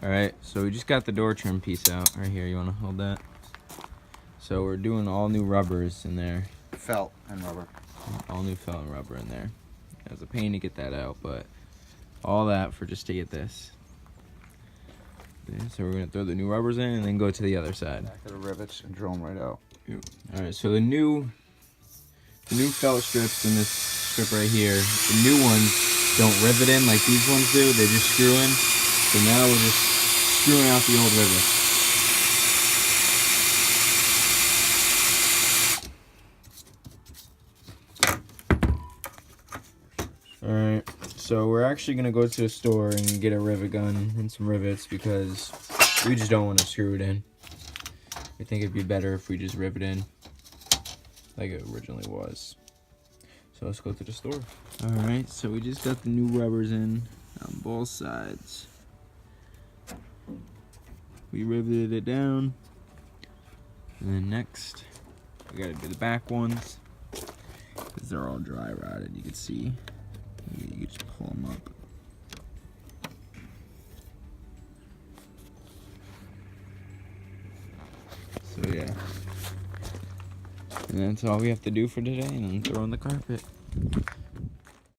Alright, so we just got the door trim piece out right here. You want to hold that? So we're doing all new rubbers in there. Felt and rubber. All new felt and rubber in there. It was a pain to get that out, but all that for just to get this. Okay, so we're going to throw the new rubbers in and then go to the other side. Back to the rivets and drill them right out. Alright, so the new felt strips in this strip right here, the new ones don't rivet in like these ones do, they just screw in. So now we're just screwing out the old rivets. Alright, so we're actually going to go to the store and get a rivet gun and some rivets because we just don't want to screw it in. We think it'd be better if we just rivet in like it originally was. So let's go to the store. Alright, so we just got the new rubbers in on both sides. We riveted it down. And then next, we gotta do the back ones. Because they're all dry rotted, you can see. You can just pull them up. So yeah. And that's all we have to do for today, and then throw in the carpet.